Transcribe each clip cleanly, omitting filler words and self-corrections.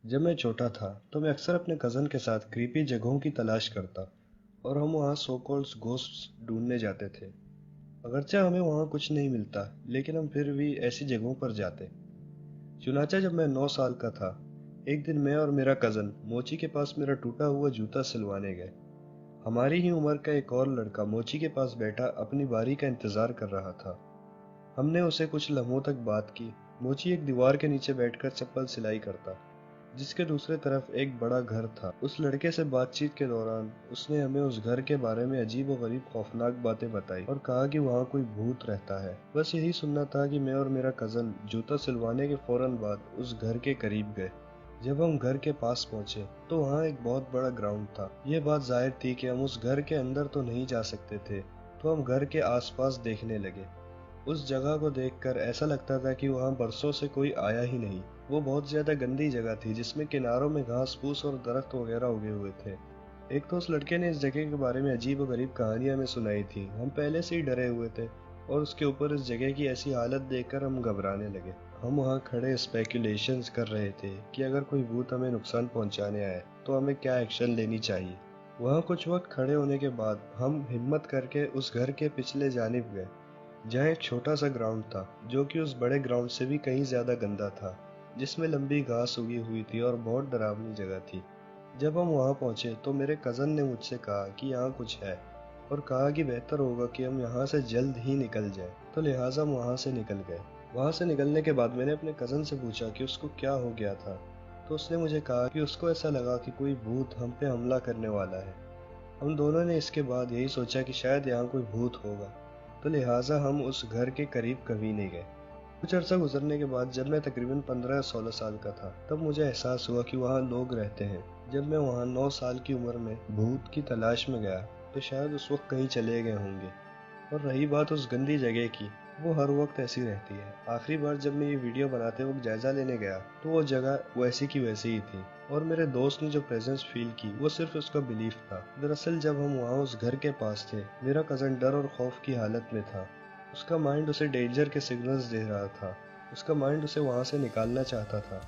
جب میں چھوٹا تھا تو میں اکثر اپنے کزن کے ساتھ کریپی جگہوں کی تلاش کرتا اور ہم وہاں سو کالڈ گھوسٹس ڈھونڈنے جاتے تھے۔ اگرچہ ہمیں وہاں کچھ نہیں ملتا لیکن ہم پھر بھی ایسی جگہوں پر جاتے۔ چنانچہ جب میں 9 سال کا تھا، ایک دن میں اور میرا کزن موچی کے پاس میرا ٹوٹا ہوا جوتا سلوانے گئے۔ ہماری ہی عمر کا ایک اور لڑکا موچی کے پاس بیٹھا اپنی باری کا انتظار کر رہا تھا۔ ہم نے اسے کچھ لمحوں تک بات کی۔ موچی ایک دیوار کے نیچے بیٹھ کر چپل سلائی کرتا، جس کے دوسرے طرف ایک بڑا گھر تھا۔ اس لڑکے سے بات چیت کے دوران اس نے ہمیں اس گھر کے بارے میں عجیب و غریب خوفناک باتیں بتائی اور کہا کہ وہاں کوئی بھوت رہتا ہے۔ بس یہی سننا تھا کہ میں اور میرا کزن جوتا سلوانے کے فوراً بعد اس گھر کے قریب گئے۔ جب ہم گھر کے پاس پہنچے تو وہاں ایک بہت بڑا گراؤنڈ تھا۔ یہ بات ظاہر تھی کہ ہم اس گھر کے اندر تو نہیں جا سکتے تھے، تو ہم گھر کے آس پاس دیکھنے لگے۔ اس جگہ کو دیکھ کر ایسا لگتا تھا کہ وہاں برسوں سے کوئی آیا ہی نہیں۔ وہ بہت زیادہ گندی جگہ تھی جس میں کناروں میں گھاس پھوس اور درخت وغیرہ اگے ہوئے تھے۔ ایک تو اس لڑکے نے اس جگہ کے بارے میں عجیب و غریب کہانیاں ہمیں سنائی تھی۔ ہم پہلے سے ہی ڈرے ہوئے تھے اور اس کے اوپر اس جگہ کی ایسی حالت دیکھ کر ہم گھبرانے لگے۔ ہم وہاں کھڑے اسپیکولیشنز کر رہے تھے کہ اگر کوئی بھوت ہمیں نقصان پہنچانے آئے تو ہمیں کیا ایکشن لینی چاہیے۔ وہاں کچھ وقت کھڑے ہونے کے بعد ہم ہمت کر کے اس گھر کے پچھلے جانب گئے، جہاں ایک چھوٹا سا گراؤنڈ تھا جو کہ اس بڑے گراؤنڈ سے بھی کہیں زیادہ گندا تھا، جس میں لمبی گھاس اگی ہوئی تھی اور بہت ڈراؤنی جگہ تھی۔ جب ہم وہاں پہنچے تو میرے کزن نے مجھ سے کہا کہ یہاں کچھ ہے، اور کہا کہ بہتر ہوگا کہ ہم یہاں سے جلد ہی نکل جائیں، تو لہٰذا ہم وہاں سے نکل گئے۔ وہاں سے نکلنے کے بعد میں نے اپنے کزن سے پوچھا کہ اس کو کیا ہو گیا تھا، تو اس نے مجھے کہا کہ اس کو ایسا لگا کہ کوئی بھوت ہم پہ حملہ کرنے والا ہے۔ ہم دونوں نے اس کے بعد یہی سوچا کہ شاید یہاں کوئی بھوت ہوگا، تو لہٰذا ہم اس گھر کے قریب کبھی نہیں گئے۔ کچھ عرصہ گزرنے کے بعد جب میں تقریباً 15 یا 16 سال کا تھا، تب مجھے احساس ہوا کہ وہاں لوگ رہتے ہیں۔ جب میں وہاں 9 سال کی عمر میں بھوت کی تلاش میں گیا تو شاید اس وقت کہیں چلے گئے ہوں گے۔ اور رہی بات اس گندی جگہ کی، وہ ہر وقت ایسی رہتی ہے۔ آخری بار جب میں یہ ویڈیو بناتے وقت جائزہ لینے گیا تو وہ جگہ ویسی کی ویسی ہی تھی، اور میرے دوست نے جو پریزنس فیل کی وہ صرف اس کا بلیف تھا۔ دراصل جب ہم وہاں اس گھر کے پاس تھے، میرا کزن ڈر اور خوف کی حالت میں تھا۔ اس کا مائنڈ اسے ڈینجر کے سگنلز دے رہا تھا۔ اس کا مائنڈ اسے وہاں سے نکالنا چاہتا تھا۔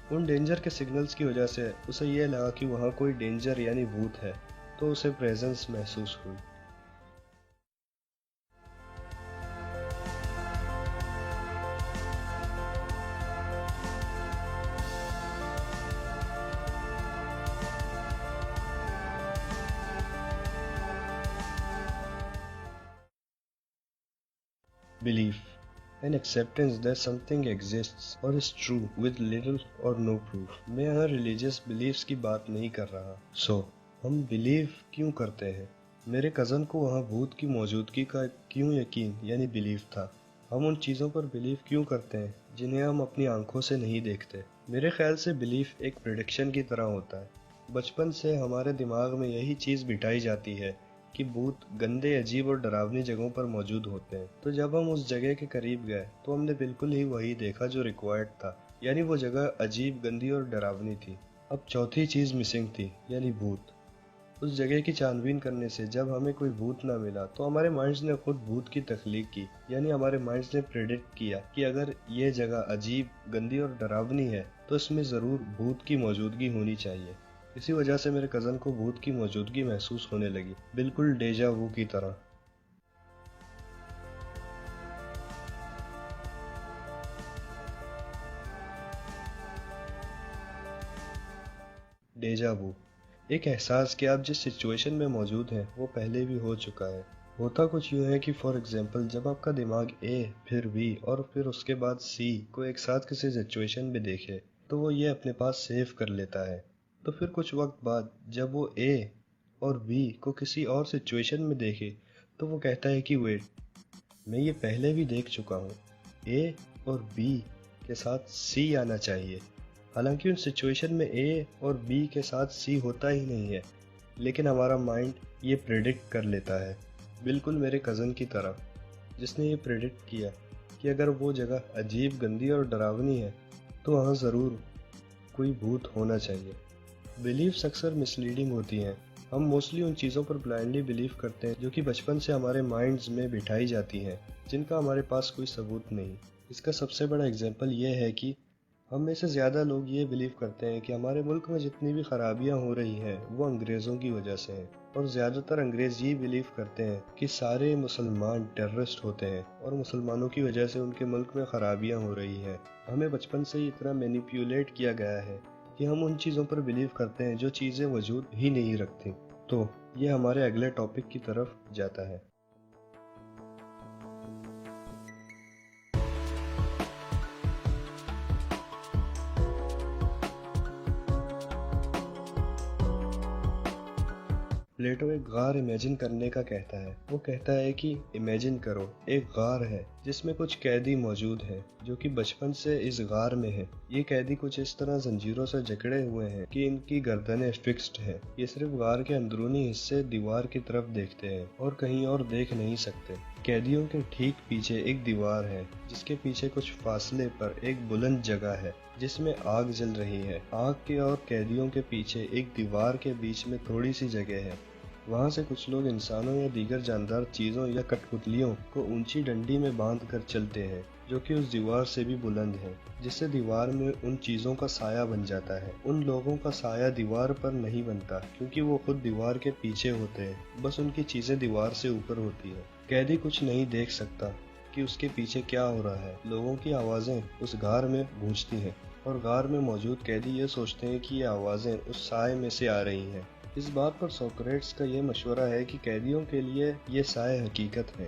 ان ڈینجر کے سگنلز کی وجہ سے اسے یہ لگا کہ وہاں کوئی ڈینجر یعنی بھوت ہے، تو اسے پریزنس محسوس ہوئی۔ Belief, an acceptance that something exists or is true with little or no proof۔ میں یہاں ریلیجیس بلیفز کی بات نہیں کر رہا۔ ہم بلیف کیوں کرتے ہیں؟ میرے کزن کو وہاں بھوت کی موجودگی کا کیوں یقین یعنی بلیف تھا؟ ہم ان چیزوں پر بلیف کیوں کرتے ہیں جنہیں ہم اپنی آنکھوں سے نہیں دیکھتے؟ میرے خیال سے بلیف ایک پریڈکشن کی طرح ہوتا ہے۔ بچپن سے ہمارے دماغ میں یہی چیز بٹھائی جاتی ہے کہ بھوت گندے، عجیب اور ڈراؤنی جگہوں پر موجود ہوتے ہیں۔ تو جب ہم اس جگہ کے قریب گئے تو ہم نے بالکل ہی وہی دیکھا جو ریکوائرڈ تھا، یعنی وہ جگہ عجیب، گندی اور ڈراؤنی تھی۔ اب چوتھی چیز مسنگ تھی، یعنی بھوت۔ اس جگہ کی چھان بین کرنے سے جب ہمیں کوئی بھوت نہ ملا تو ہمارے مائنڈز نے خود بھوت کی تخلیق کی، یعنی ہمارے مائنڈز نے پریڈکٹ کیا کہ اگر یہ جگہ عجیب، گندی اور ڈراؤنی ہے تو اس میں ضرور بھوت کی موجودگی ہونی چاہیے۔ اسی وجہ سے میرے کزن کو بھوت کی موجودگی محسوس ہونے لگی، بالکل ڈیجا وو کی طرح۔ ڈیجا وو ایک احساس کہ آپ جس سچویشن میں موجود ہیں وہ پہلے بھی ہو چکا ہے۔ ہوتا کچھ یوں ہے کہ فار ایگزامپل جب آپ کا دماغ اے، پھر بی اور پھر اس کے بعد سی کو ایک ساتھ کسی سچویشن میں دیکھے تو وہ یہ اپنے پاس سیو کر لیتا ہے۔ تو پھر کچھ وقت بعد جب وہ اے اور بی کو کسی اور سچویشن میں دیکھے تو وہ کہتا ہے کہ ویٹ، میں یہ پہلے بھی دیکھ چکا ہوں، اے اور بی کے ساتھ سی آنا چاہیے۔ حالانکہ ان سچویشن میں اے اور بی کے ساتھ سی ہوتا ہی نہیں ہے، لیکن ہمارا مائنڈ یہ پریڈکٹ کر لیتا ہے، بالکل میرے کزن کی طرح جس نے یہ پریڈکٹ کیا کہ اگر وہ جگہ عجیب، گندی اور ڈراؤنی ہے تو وہاں ضرور کوئی بھوت ہونا چاہیے۔ بلیفس اکثر مسلیڈنگ ہوتی ہیں۔ ہم موسٹلی ان چیزوں پر بلائنڈلی بلیف کرتے ہیں جو کہ بچپن سے ہمارے مائنڈز میں بٹھائی جاتی ہیں، جن کا ہمارے پاس کوئی ثبوت نہیں۔ اس کا سب سے بڑا اگزامپل یہ ہے کہ ہم میں سے زیادہ لوگ یہ بلیو کرتے ہیں کہ ہمارے ملک میں جتنی بھی خرابیاں ہو رہی ہیں وہ انگریزوں کی وجہ سے ہیں، اور زیادہ تر انگریز یہ بلیو کرتے ہیں کہ سارے مسلمان ٹیررسٹ ہوتے ہیں اور مسلمانوں کی وجہ سے ان کے ملک میں خرابیاں ہو رہی ہیں۔ ہمیں بچپن سے ہی اتنا مینیپیولیٹ کیا گیا ہے کہ ہم ان چیزوں پر بلیو کرتے ہیں جو چیزیں وجود ہی نہیں رکھتی۔ تو یہ ہمارے اگلے ٹاپک کی طرف جاتا ہے۔ پلیٹو ایک غار امیجن کرنے کا کہتا ہے۔ وہ کہتا ہے کہ امیجن کرو ایک غار ہے جس میں کچھ قیدی موجود ہیں جو کہ بچپن سے اس غار میں ہیں۔ یہ قیدی کچھ اس طرح زنجیروں سے جکڑے ہوئے ہیں کہ ان کی گردنیں فکسڈ ہیں۔ یہ صرف غار کے اندرونی حصے دیوار کی طرف دیکھتے ہیں اور کہیں اور دیکھ نہیں سکتے۔ قیدیوں کے ٹھیک پیچھے ایک دیوار ہے جس کے پیچھے کچھ فاصلے پر ایک بلند جگہ ہے جس میں آگ جل رہی ہے۔ آگ کے اور قیدیوں کے پیچھے ایک دیوار کے بیچ میں تھوڑی سی جگہ ہے۔ وہاں سے کچھ لوگ انسانوں یا دیگر جاندار چیزوں یا کٹپتلیوں کو اونچی ڈنڈی میں باندھ کر چلتے ہیں جو کہ اس دیوار سے بھی بلند ہے، جس سے دیوار میں ان چیزوں کا سایہ بن جاتا ہے۔ ان لوگوں کا سایہ دیوار پر نہیں بنتا کیونکہ وہ خود دیوار کے پیچھے ہوتے ہیں، بس ان کی چیزیں دیوار سے اوپر ہوتی ہیں۔ قیدی کچھ نہیں دیکھ سکتا کہ اس کے پیچھے کیا ہو رہا ہے۔ لوگوں کی آوازیں اس غار میں گونجتی ہیں اور غار میں موجود قیدی یہ سوچتے ہیں کہ یہ آوازیں اس سائے میں سے آ رہی ہیں۔ اس بات پر سوکریٹس کا یہ مشورہ ہے کہ قیدیوں کے لیے یہ سائے حقیقت ہے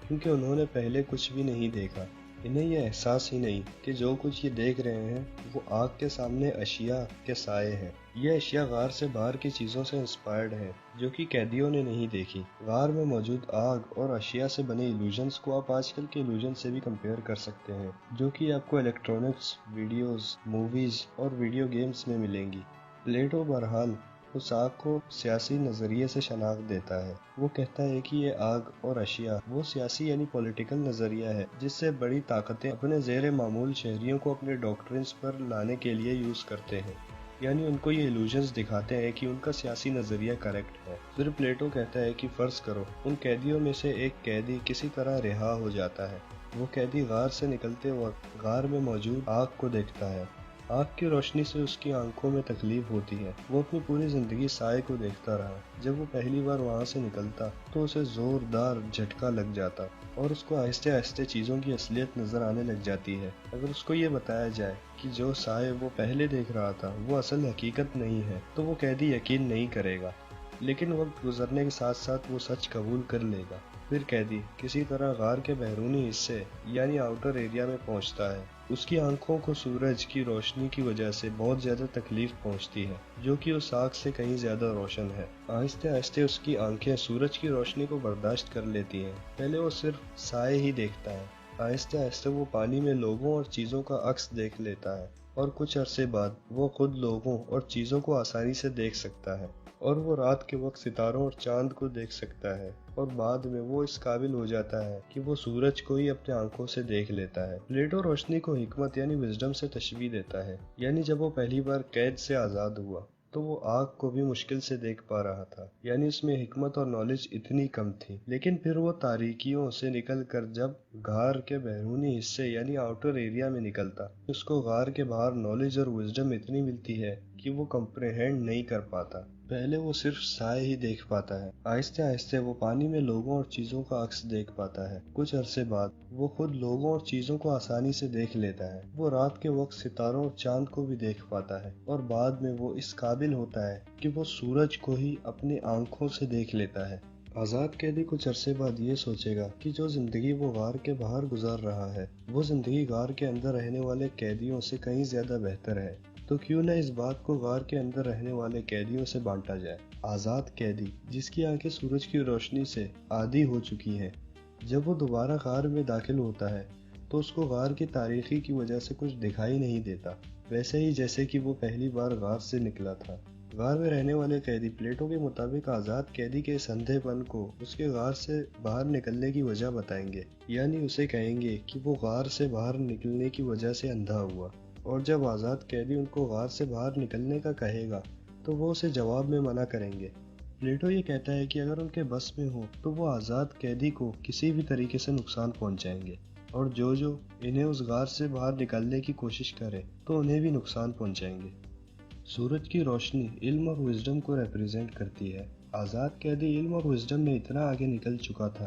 کیونکہ انہوں نے پہلے کچھ بھی نہیں دیکھا۔ انہیں یہ احساس ہی نہیں کہ جو کچھ یہ دیکھ رہے ہیں وہ آگ کے سامنے اشیاء کے سائے ہیں۔ یہ اشیاء غار سے باہر کی چیزوں سے انسپائرڈ ہیں جو کہ قیدیوں نے نہیں دیکھی۔ غار میں موجود آگ اور اشیاء سے بنے ایلوژنز کو آپ آج کل کے ایلوژن سے بھی کمپیئر کر سکتے ہیں جو کہ آپ کو الیکٹرونکس، ویڈیوز، موویز اور ویڈیو گیمز میں ملیں گی۔ پلیٹو بہرحال اس آگ کو سیاسی نظریے سے شناخت دیتا ہے۔ وہ کہتا ہے کہ یہ آگ اور اشیاء وہ سیاسی یعنی پولیٹیکل نظریہ ہے جس سے بڑی طاقتیں اپنے زیر معمول شہریوں کو اپنے ڈاکٹرنز پر لانے کے لیے یوز کرتے ہیں، یعنی ان کو یہ ایلوژنز دکھاتے ہیں کہ ان کا سیاسی نظریہ کریکٹ ہے۔ پھر پلیٹو کہتا ہے کہ فرض کرو ان قیدیوں میں سے ایک قیدی کسی طرح رہا ہو جاتا ہے۔ وہ قیدی غار سے نکلتے وقت غار میں موجود آگ کو دیکھتا ہے۔ آگ کی روشنی سے اس کی آنکھوں میں تکلیف ہوتی ہے۔ وہ اپنی پوری زندگی سائے کو دیکھتا رہا۔ جب وہ پہلی بار وہاں سے نکلتا تو اسے زوردار جھٹکا لگ جاتا اور اس کو آہستہ آہستہ چیزوں کی اصلیت نظر آنے لگ جاتی ہے۔ اگر اس کو یہ بتایا جائے کہ جو سائے وہ پہلے دیکھ رہا تھا وہ اصل حقیقت نہیں ہے تو وہ قیدی یقین نہیں کرے گا، لیکن وقت گزرنے کے ساتھ ساتھ وہ سچ قبول کر لے گا۔ پھر قیدی کسی طرح غار کے بیرونی حصے یعنی آؤٹر ایریا میں پہنچتا ہے۔ اس کی آنکھوں کو سورج کی روشنی کی وجہ سے بہت زیادہ تکلیف پہنچتی ہے جو کہ اس آگ سے کہیں زیادہ روشن ہے۔ آہستہ آہستہ اس کی آنکھیں سورج کی روشنی کو برداشت کر لیتی ہیں۔ پہلے وہ صرف سائے ہی دیکھتا ہے، آہستہ آہستہ وہ پانی میں لوگوں اور چیزوں کا عکس دیکھ لیتا ہے اور کچھ عرصے بعد وہ خود لوگوں اور چیزوں کو آسانی سے دیکھ سکتا ہے، اور وہ رات کے وقت ستاروں اور چاند کو دیکھ سکتا ہے، اور بعد میں وہ اس قابل ہو جاتا ہے کہ وہ سورج کو ہی اپنے آنکھوں سے دیکھ لیتا ہے۔ پلیٹو روشنی کو حکمت یعنی وزڈم سے تشبیہ دیتا ہے، یعنی جب وہ پہلی بار قید سے آزاد ہوا تو وہ آگ کو بھی مشکل سے دیکھ پا رہا تھا، یعنی اس میں حکمت اور نالج اتنی کم تھی۔ لیکن پھر وہ تاریکیوں سے نکل کر جب غار کے بیرونی حصے یعنی آؤٹر ایریا میں نکلتا، اس کو غار کے باہر نالج اور وزڈم اتنی ملتی ہے کہ وہ کمپریہینڈ نہیں کر پاتا۔ پہلے وہ صرف سائے ہی دیکھ پاتا ہے، آہستہ آہستہ وہ پانی میں لوگوں اور چیزوں کا عکس دیکھ پاتا ہے۔ کچھ عرصے بعد وہ خود لوگوں اور چیزوں کو آسانی سے دیکھ لیتا ہے۔ وہ رات کے وقت ستاروں اور چاند کو بھی دیکھ پاتا ہے، اور بعد میں وہ اس قابل ہوتا ہے کہ وہ سورج کو ہی اپنی آنکھوں سے دیکھ لیتا ہے۔ آزاد قیدی کچھ عرصے بعد یہ سوچے گا کہ جو زندگی وہ غار کے باہر گزار رہا ہے وہ زندگی غار کے اندر رہنے والے قیدیوں سے کہیں زیادہ بہتر ہے، تو کیوں نہ اس بات کو غار کے اندر رہنے والے قیدیوں سے بانٹا جائے۔ آزاد قیدی جس کی آنکھیں سورج کی روشنی سے عادی ہو چکی ہیں، جب وہ دوبارہ غار میں داخل ہوتا ہے تو اس کو غار کی تاریکی کی وجہ سے کچھ دکھائی نہیں دیتا، ویسے ہی جیسے کہ وہ پہلی بار غار سے نکلا تھا۔ غار میں رہنے والے قیدی پلیٹو کے مطابق آزاد قیدی کے اس اندھے پن کو اس کے غار سے باہر نکلنے کی وجہ بتائیں گے، یعنی اسے کہیں گے کہ وہ غار سے باہر نکلنے کی وجہ سے اندھا ہوا، اور جب آزاد قیدی ان کو غار سے باہر نکلنے کا کہے گا تو وہ اسے جواب میں منع کریں گے۔ پلیٹو یہ کہتا ہے کہ اگر ان کے بس میں ہو تو وہ آزاد قیدی کو کسی بھی طریقے سے نقصان پہنچائیں گے، اور جو انہیں اس غار سے باہر نکالنے کی کوشش کرے تو انہیں بھی نقصان پہنچائیں گے۔ سورج کی روشنی علم اور وزڈم کو ریپریزنٹ کرتی ہے۔ آزاد قیدی علم اور وزڈم میں اتنا آگے نکل چکا تھا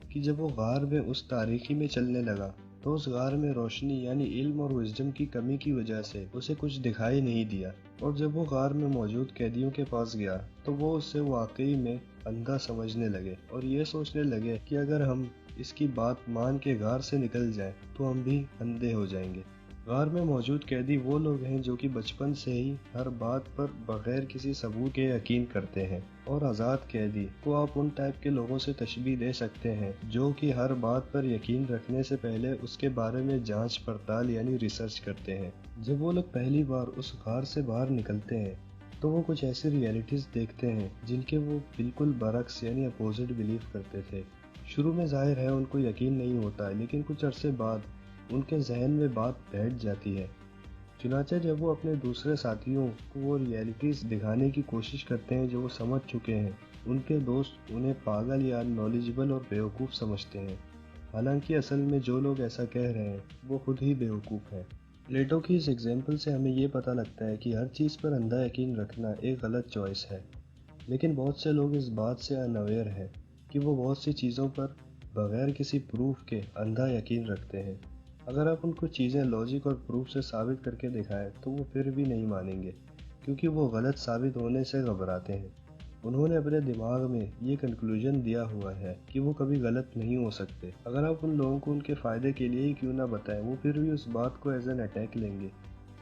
کہ جب وہ غار میں اس تاریکی میں چلنے لگا تو اس غار میں روشنی یعنی علم اور وزڈم کی کمی کی وجہ سے اسے کچھ دکھائی نہیں دیا، اور جب وہ غار میں موجود قیدیوں کے پاس گیا تو وہ اسے واقعی میں اندھا سمجھنے لگے اور یہ سوچنے لگے کہ اگر ہم اس کی بات مان کے غار سے نکل جائیں تو ہم بھی اندھے ہو جائیں گے۔ غار میں موجود قیدی وہ لوگ ہیں جو کہ بچپن سے ہی ہر بات پر بغیر کسی ثبوت کے یقین کرتے ہیں، اور آزاد قیدی کو آپ ان ٹائپ کے لوگوں سے تشبیہ دے سکتے ہیں جو کہ ہر بات پر یقین رکھنے سے پہلے اس کے بارے میں جانچ پڑتال یعنی ریسرچ کرتے ہیں۔ جب وہ لوگ پہلی بار اس غار سے باہر نکلتے ہیں تو وہ کچھ ایسی ریئلٹیز دیکھتے ہیں جن کے وہ بالکل برعکس یعنی اپوزٹ بلیف کرتے تھے۔ شروع میں ظاہر ہے ان کو یقین نہیں ہوتا ہے، لیکن کچھ عرصے بعد ان کے ذہن میں بات بیٹھ جاتی ہے۔ چنانچہ جب وہ اپنے دوسرے ساتھیوں کو وہ ریئلٹیز دکھانے کی کوشش کرتے ہیں جو وہ سمجھ چکے ہیں، ان کے دوست انہیں پاگل یا نالجبل اور بیوقوف سمجھتے ہیں، حالانکہ اصل میں جو لوگ ایسا کہہ رہے ہیں وہ خود ہی بیوقوف ہیں۔ پلیٹو کی اس ایگزامپل سے ہمیں یہ پتہ لگتا ہے کہ ہر چیز پر اندھا یقین رکھنا ایک غلط چوائس ہے، لیکن بہت سے لوگ اس بات سے انویئر ہیں کہ وہ بہت سی چیزوں پر بغیر کسی پروف کے اندھا یقین رکھتے ہیں۔ اگر آپ ان کو چیزیں لاجک اور پروف سے ثابت کر کے دکھائیں تو وہ پھر بھی نہیں مانیں گے، کیونکہ وہ غلط ثابت ہونے سے گھبراتے ہیں۔ انہوں نے اپنے دماغ میں یہ کنکلوژن دیا ہوا ہے کہ وہ کبھی غلط نہیں ہو سکتے۔ اگر آپ ان لوگوں کو ان کے فائدے کے لیے ہی کیوں نہ بتائیں، وہ پھر بھی اس بات کو ایز این اٹیک لیں گے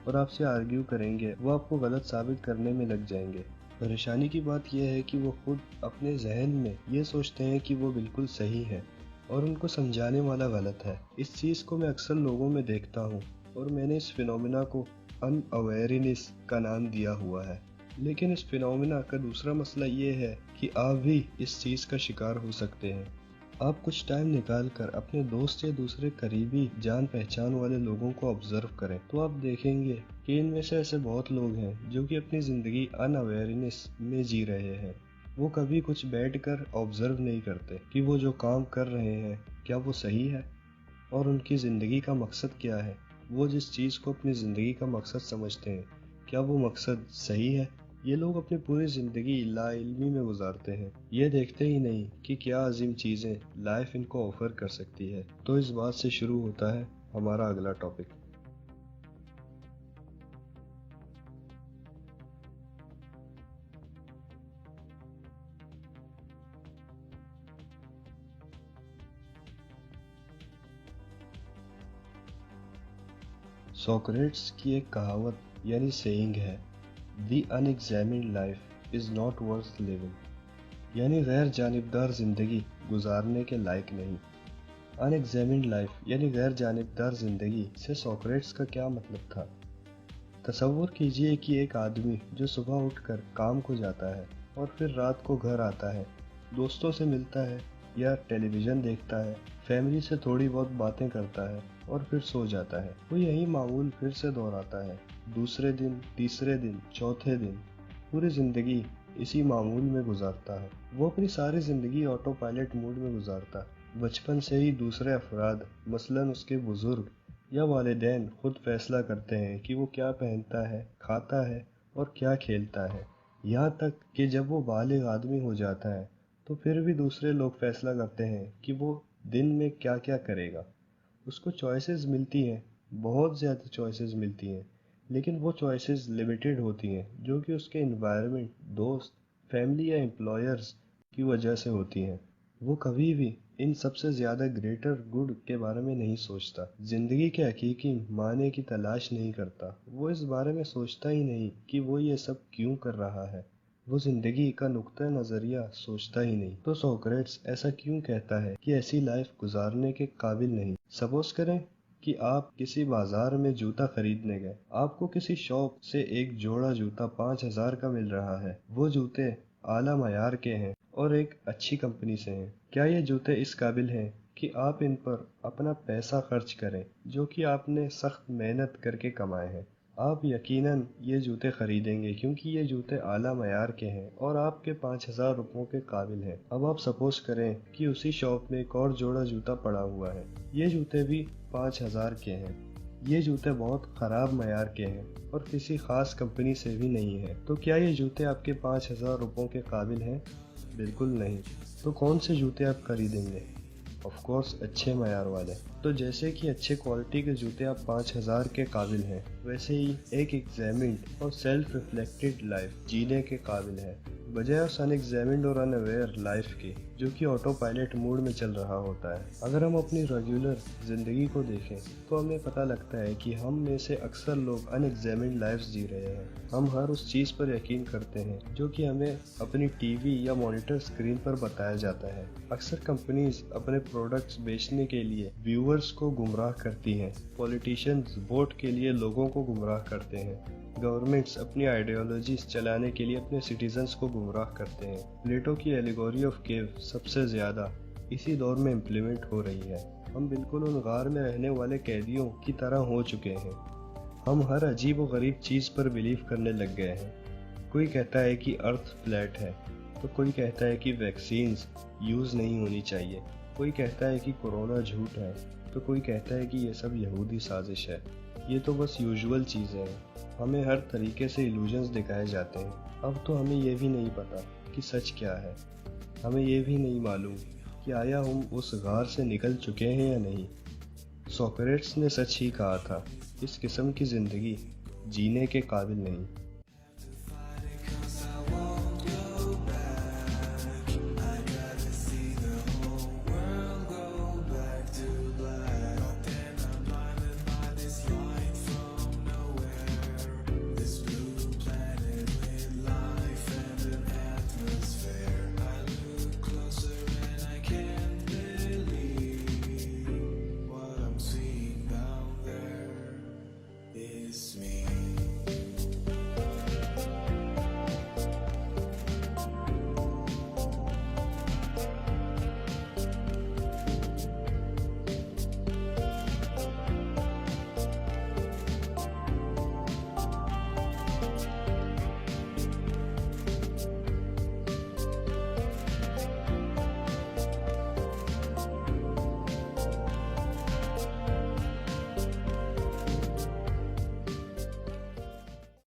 اور آپ سے آرگیو کریں گے، وہ آپ کو غلط ثابت کرنے میں لگ جائیں گے۔ پریشانی کی بات یہ ہے کہ وہ خود اپنے ذہن میں یہ سوچتے ہیں کہ وہ بالکل صحیح ہے اور ان کو سمجھانے والا غلط ہے۔ اس چیز کو میں اکثر لوگوں میں دیکھتا ہوں اور میں نے اس فینومینا کو ان اویئرنیس کا نام دیا ہوا ہے۔ لیکن اس فینومینا کا دوسرا مسئلہ یہ ہے کہ آپ بھی اس چیز کا شکار ہو سکتے ہیں۔ آپ کچھ ٹائم نکال کر اپنے دوست یا دوسرے قریبی جان پہچان والے لوگوں کو آبزرو کریں تو آپ دیکھیں گے کہ ان میں سے ایسے بہت لوگ ہیں جو کہ اپنی زندگی ان اویئرنیس میں جی رہے ہیں۔ وہ کبھی کچھ بیٹھ کر آبزرو نہیں کرتے کہ وہ جو کام کر رہے ہیں کیا وہ صحیح ہے اور ان کی زندگی کا مقصد کیا ہے۔ وہ جس چیز کو اپنی زندگی کا مقصد سمجھتے ہیں کیا وہ مقصد صحیح ہے۔ یہ لوگ اپنی پوری زندگی لا علمی میں گزارتے ہیں، یہ دیکھتے ہی نہیں کہ کیا عظیم چیزیں لائف ان کو آفر کر سکتی ہے۔ تو اس بات سے شروع ہوتا ہے ہمارا اگلا ٹاپک۔ سوکریٹس کی ایک کہاوت یعنی سیئنگ ہے، "the unexamined life is not worth living", یعنی غیر جانبدار زندگی گزارنے کے لائق نہیں۔ ان ایگزامنڈ لائف یعنی غیر جانبدار زندگی سے سوکریٹس کا کیا مطلب تھا؟ تصور کیجئے کہ ایک آدمی جو صبح اٹھ کر کام کو جاتا ہے اور پھر رات کو گھر آتا ہے، دوستوں سے ملتا ہے یا ٹیلی ویژن دیکھتا ہے، فیملی سے تھوڑی بہت باتیں کرتا ہے اور پھر سو جاتا ہے۔ وہ یہی معمول پھر سے دہراتا ہے، دوسرے دن، تیسرے دن، چوتھے دن، پوری زندگی اسی معمول میں گزارتا ہے۔ وہ اپنی ساری زندگی آٹو پائلٹ موڈ میں گزارتا ہے۔ بچپن سے ہی دوسرے افراد مثلاً اس کے بزرگ یا والدین خود فیصلہ کرتے ہیں کہ وہ کیا پہنتا ہے، کھاتا ہے اور کیا کھیلتا ہے، یہاں تک کہ جب وہ بالغ آدمی ہو جاتا ہے تو پھر بھی دوسرے لوگ فیصلہ کرتے ہیں کہ وہ دن میں کیا کیا کرے گا۔ اس کو چوائسز ملتی ہیں، بہت زیادہ چوائسز ملتی ہیں، لیکن وہ چوائسز لیمیٹڈ ہوتی ہیں جو کہ اس کے انوائرمنٹ، دوست، فیملی یا امپلائرز کی وجہ سے ہوتی ہیں۔ وہ کبھی بھی ان سب سے زیادہ گریٹر گڈ کے بارے میں نہیں سوچتا، زندگی کے حقیقی معنی کی تلاش نہیں کرتا، وہ اس بارے میں سوچتا ہی نہیں کہ وہ یہ سب کیوں کر رہا ہے، وہ زندگی کا نقطہ نظریہ سوچتا ہی نہیں۔ تو سوکریٹس ایسا کیوں کہتا ہے کہ ایسی لائف گزارنے کے قابل نہیں؟ سپوز کریں کہ آپ کسی بازار میں جوتا خریدنے گئے، آپ کو کسی شاپ سے ایک جوڑا جوتا 5,000 کا مل رہا ہے، وہ جوتے اعلیٰ معیار کے ہیں اور ایک اچھی کمپنی سے ہیں۔ کیا یہ جوتے اس قابل ہیں کہ آپ ان پر اپنا پیسہ خرچ کریں جو کہ آپ نے سخت محنت کر کے کمائے ہیں؟ آپ یقیناً یہ جوتے خریدیں گے کیونکہ یہ جوتے اعلیٰ معیار کے ہیں اور آپ کے 5,000 روپوں کے قابل ہیں۔ اب آپ سپوز کریں کہ اسی شاپ میں ایک اور جوڑا جوتا پڑا ہوا ہے، یہ جوتے بھی 5,000 کے ہیں۔ یہ جوتے بہت خراب معیار کے ہیں اور کسی خاص کمپنی سے بھی نہیں ہیں، تو کیا یہ جوتے آپ کے 5,000 روپوں کے قابل ہیں؟ بالکل نہیں۔ تو کون سے جوتے آپ خریدیں گے؟ آف کورس اچھے معیار والے۔ تو جیسے کہ اچھے کوالٹی کے جوتے آپ 5,000 کے قابل ہیں، ویسے ہی ایک ایگزامنڈ اور سیلف ریفلیکٹڈ لائف جینے کے قابل ہے، بجائے اس ان ایگزامنڈ اور ان اویئر لائف کے جو کہ آٹو پائلٹ موڈ میں چل رہا ہوتا ہے۔ اگر ہم اپنی ریگولر زندگی کو دیکھیں تو ہمیں پتہ لگتا ہے کہ ہم میں سے اکثر لوگ ان ایگزامنڈ لائفز جی رہے ہیں۔ ہم ہر اس چیز پر یقین کرتے ہیں جو کہ ہمیں اپنی ٹی وی یا مانیٹر اسکرین پر بتایا جاتا ہے۔ اکثر کمپنیز اپنے پروڈکٹس بیچنے کے لیے ویورز کو گمراہ کرتی ہیں، پولیٹیشنز ووٹ کے لیے لوگوں کو گمراہ کرتے ہیں، گورنمنٹس اپنی آئیڈیالوجیز چلانے کے لیے اپنے سٹیزنز کو گمراہ کرتے ہیں۔ پلیٹو کی ایلیگوری آف کیو سب سے زیادہ اسی دور میں امپلیمنٹ ہو رہی ہے۔ ہم بالکل ان غار میں رہنے والے قیدیوں کی طرح ہو چکے ہیں۔ ہم ہر عجیب و غریب چیز پر بلیو کرنے لگ گئے ہیں۔ کوئی کہتا ہے کہ ارتھ فلیٹ ہے، تو کوئی کہتا ہے کہ ویکسینز یوز نہیں ہونی چاہیے، کوئی کہتا ہے کہ کورونا جھوٹ ہے، تو کوئی کہتا ہے کہ یہ سب یہودی سازش ہے۔ یہ تو بس یوزول چیزیں ہیں۔ ہمیں ہر طریقے سے ایلوژنز دکھائے جاتے ہیں۔ اب تو ہمیں یہ بھی نہیں پتا کہ سچ کیا ہے۔ ہمیں یہ بھی نہیں معلوم کہ آیا ہم اس غار سے نکل چکے ہیں یا نہیں۔ سوکریٹس نے سچ ہی کہا تھا، اس قسم کی زندگی جینے کے قابل نہیں۔